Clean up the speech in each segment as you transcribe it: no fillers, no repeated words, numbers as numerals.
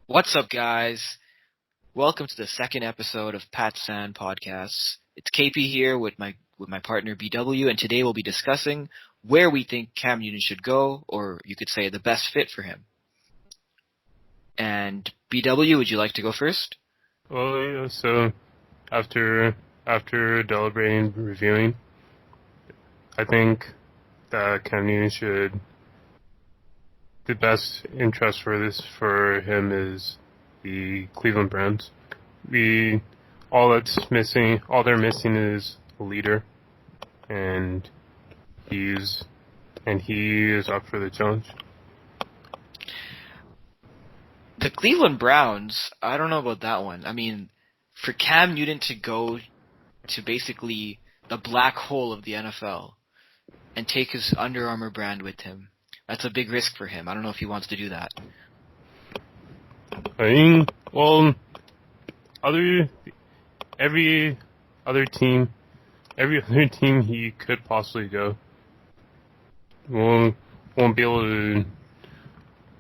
What's up, guys? Welcome to the second episode of Pat San Podcasts. It's KP here with my partner BW, and today we'll be discussing where we think Cam Newton should go, or you could say the best fit for him. And BW, would you like to go first? Well, yeah, so after deliberating, reviewing, I think that Cam Newton should the best interest for him is the Cleveland Browns. We all they're missing is a leader, and he is up for the challenge. The Cleveland Browns, I don't know about that one. I mean, for Cam Newton to go to basically the black hole of the NFL and take his Under Armour brand with him, that's a big risk for him. I don't know if he wants to do that. I mean, well, every other team he could possibly go won't won't be able to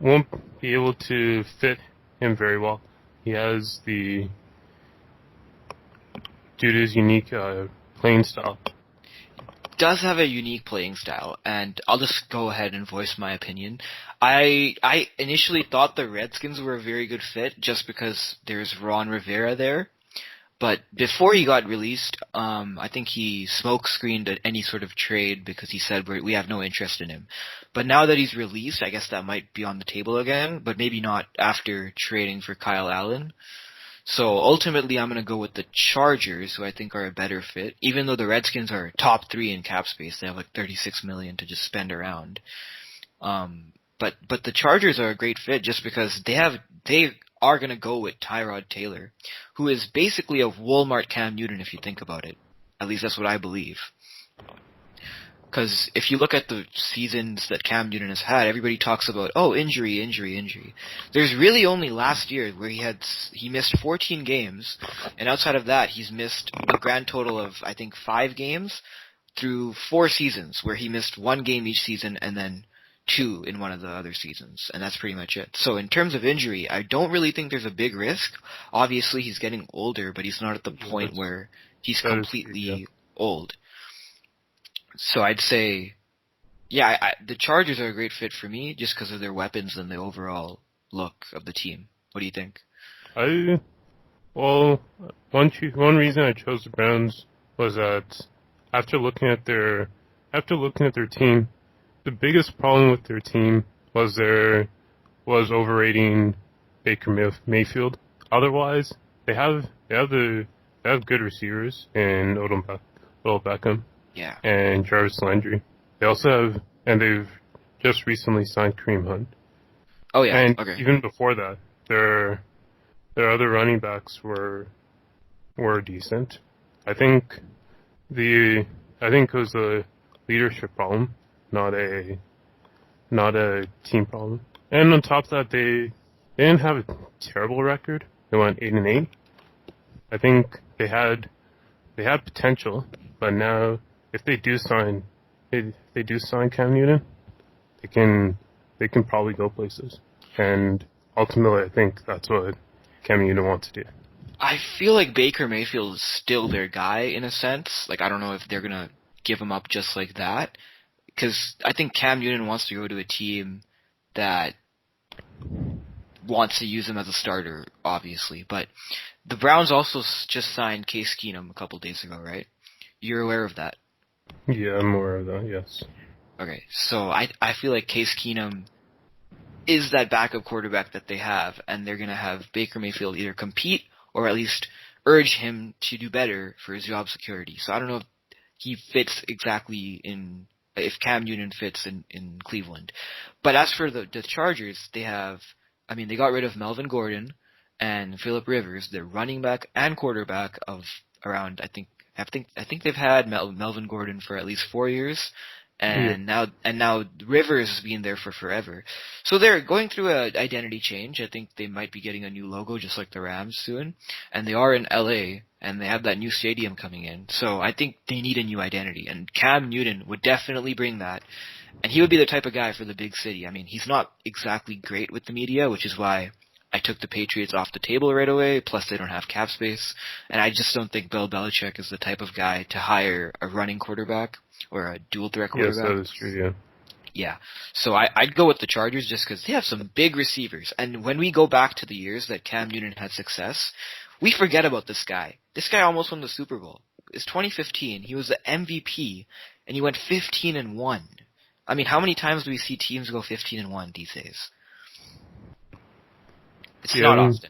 won't be able to fit him very well. He has due to his unique playing style. Does have a unique playing style, and I'll just go ahead and voice my opinion. I initially thought the Redskins were a very good fit just because there's Ron Rivera there. But before he got released, I think he smoke screened at any sort of trade because he said we have no interest in him. But now that he's released, I guess that might be on the table again, but maybe not after trading for Kyle Allen. So ultimately, I'm going to go with the Chargers, who I think are a better fit. Even though the Redskins are top 3 in cap space, they have like $36 million to just spend around. But the Chargers are a great fit just because they are going to go with Tyrod Taylor, who is basically a Walmart Cam Newton if you think about it. At least that's what I believe. Because if you look at the seasons that Cam Newton has had, everybody talks about, injury, injury, injury. There's really only last year where he missed 14 games, and outside of that, he's missed a grand total of, I think, 5 games through 4 seasons, where he missed 1 game each season and then 2 in one of the other seasons, and that's pretty much it. So in terms of injury, I don't really think there's a big risk. Obviously, he's getting older, but he's not at the point where he's completely old. So I'd say, the Chargers are a great fit for me just because of their weapons and the overall look of the team. What do you think? One reason I chose the Browns was that after looking at their team, the biggest problem with their team was overrating Baker Mayfield. Otherwise, they have good receivers in Odell Beckham. Yeah. And Jarvis Landry. They've just recently signed Kareem Hunt. Oh yeah. And okay. Even before that, their other running backs were decent. I think it was a leadership problem, not a team problem. And on top of that, they didn't have a terrible record. They went 8-8. I think they had potential, but now if they do sign Cam Newton, they can probably go places. And ultimately, I think that's what Cam Newton wants to do. I feel like Baker Mayfield is still their guy in a sense. Like, I don't know if they're going to give him up just like that. Because I think Cam Newton wants to go to a team that wants to use him as a starter, obviously. But the Browns also just signed Case Keenum a couple days ago, right? You're aware of that? Yeah, I'm aware of that, yes. Okay, so I feel like Case Keenum is that backup quarterback that they have, and they're going to have Baker Mayfield either compete or at least urge him to do better for his job security. So I don't know if he fits exactly if Cam Newton fits in Cleveland. But as for the Chargers, they got rid of Melvin Gordon and Phillip Rivers, their running back and quarterback of around, I think they've had Melvin Gordon for at least 4 years, and now Rivers has been there for forever. So they're going through an identity change. I think they might be getting a new logo just like the Rams soon, and they are in LA, and they have that new stadium coming in. So I think they need a new identity, and Cam Newton would definitely bring that, and he would be the type of guy for the big city. I mean, he's not exactly great with the media, which is why I took the Patriots off the table right away, plus they don't have cap space, and I just don't think Bill Belichick is the type of guy to hire a running quarterback or a dual threat Yes, quarterback. that is true, yeah. Yeah. So I'd go with the Chargers just because they have some big receivers. And when we go back to the years that Cam Newton had success, we forget about this guy. This guy almost won the Super Bowl. It's 2015. He was the MVP, and he went 15-1. I mean, how many times do we see teams go 15-1 these days? It's not often.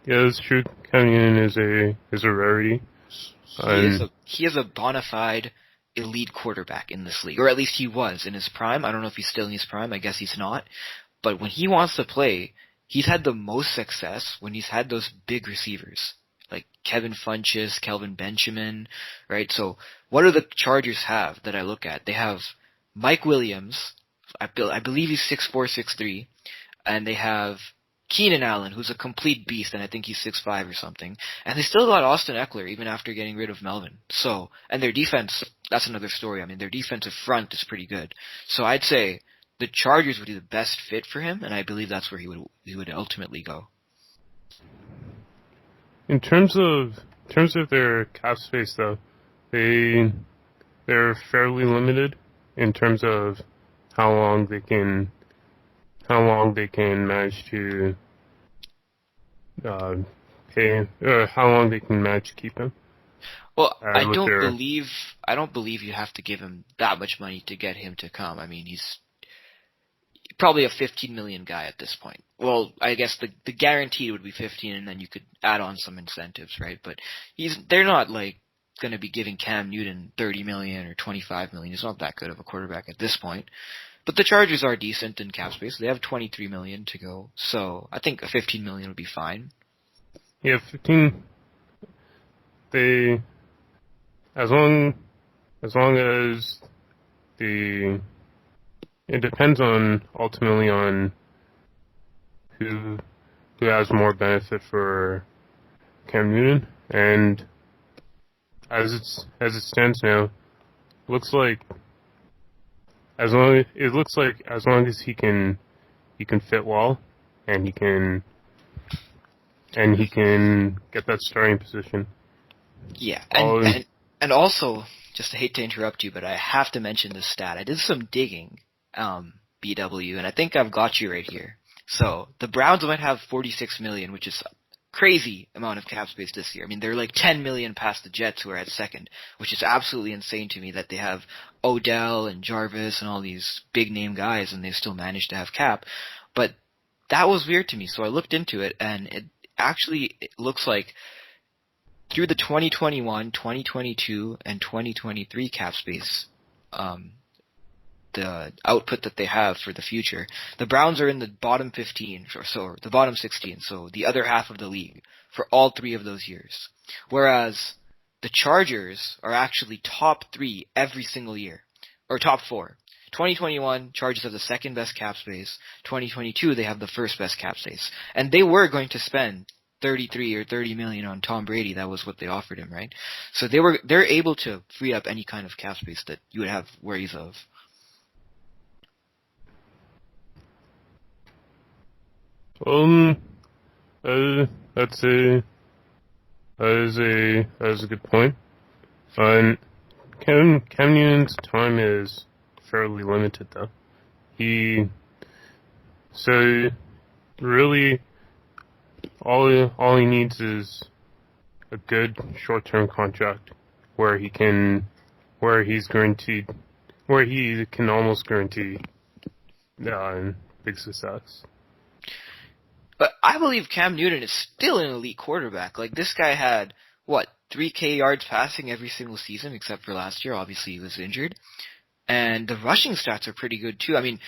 Yeah, that's true. Cam Newton is a rarity. He is a bona fide elite quarterback in this league, or at least he was in his prime. I don't know if he's still in his prime. I guess he's not. But when he wants to play, he's had the most success when he's had those big receivers like Kevin Funchess, Kelvin Benjamin, right? So what do the Chargers have that I look at? They have Mike Williams. I believe he's 6'4", 6'3", and they have Keenan Allen, who's a complete beast, and I think he's 6'5" or something. And they still got Austin Eckler, even after getting rid of Melvin. So, and their defense, that's another story. I mean, their defensive front is pretty good. So I'd say the Chargers would be the best fit for him, and I believe that's where he would ultimately go. In terms of their cap space, though, they're fairly limited in terms of how long they can manage to pay, or how long they can manage to keep him. Well, I don't believe you have to give him that much money to get him to come. I mean, he's probably a 15 million guy at this point. Well, I guess the guaranteed would be 15, and then you could add on some incentives, right? But they're not like going to be giving Cam Newton 30 million or 25 million. He's not that good of a quarterback at this point. But the Chargers are decent in cap space. They have 23 million to go, so I think a 15 million would be fine. Yeah, 15. As long as it depends ultimately on who has more benefit for Cam Newton, and as it stands now, looks like as long as he can fit well, and he can get that starting position. Yeah, and also, just I hate to interrupt you, but I have to mention this stat. I did some digging, BW, and I think I've got you right here. So the Browns might have 46 million, which is crazy amount of cap space this year. I mean, they're like 10 million past the Jets, who are at second, which is absolutely insane to me that they have Odell and Jarvis and all these big name guys, and they still manage to have cap. But that was weird to me, so I looked into it, and it looks like through the 2021, 2022, and 2023 cap space, the output that they have for the future, the Browns are in the bottom 15, or the bottom 16, so the other half of the league, for all 3 of those years. Whereas the Chargers are actually top 3 every single year, or top 4. 2021, Chargers have the second best cap space. 2022, they have the first best cap space. And they were going to spend 33 or 30 million on Tom Brady. That was what they offered him, right? So they're able to free up any kind of cap space that you would have worries of. That is a good point. And Cam Newton's time is fairly limited, though. So really all he needs is a good short-term contract where he can almost guarantee big success. But I believe Cam Newton is still an elite quarterback. Like, this guy had, 3K yards passing every single season, except for last year. Obviously, he was injured. And the rushing stats are pretty good, too. I mean,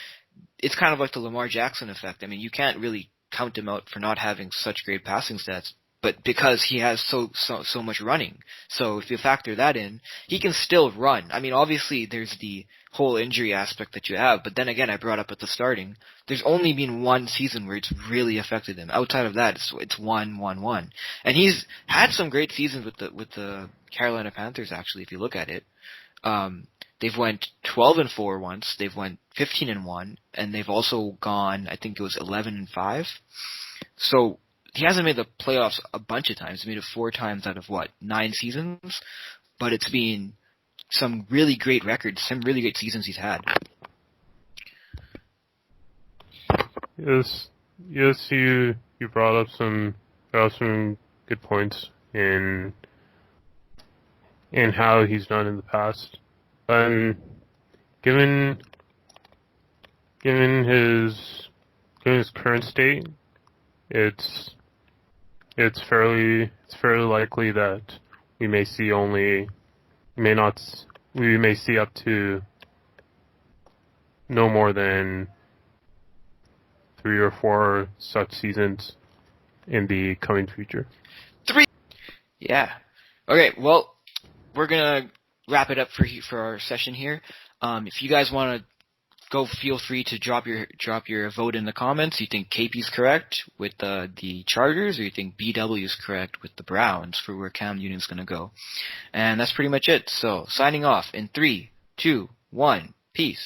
it's kind of like the Lamar Jackson effect. I mean, you can't really count him out for not having such great passing stats, but because he has so much running. So if you factor that in, he can still run. I mean, obviously there's the whole injury aspect that you have, but then again, I brought up at the starting, there's only been one season where it's really affected him. Outside of that, it's 1-1-1. And he's had some great seasons with the Carolina Panthers, actually, if you look at it. They've went 12-4 once, they've went 15-1, and they've also gone, I think it was 11-5. So he hasn't made the playoffs a bunch of times. He made it 4 times out of 9 seasons, but it's been some really great records, some really great seasons he's had. Yes, you brought up some good points in how he's done in the past. Given his current state, it's fairly likely that we may see up to no more than 3 or 4 such seasons in the coming future. 3. Yeah. Okay. Well, we're gonna wrap it up for our session here. If you guys want to go, feel free to drop your vote in the comments. You think KP's correct with the Chargers, or you think BW is correct with the Browns for where Cam Newton's gonna go? And that's pretty much it. So signing off in 3, 2, 1. Peace.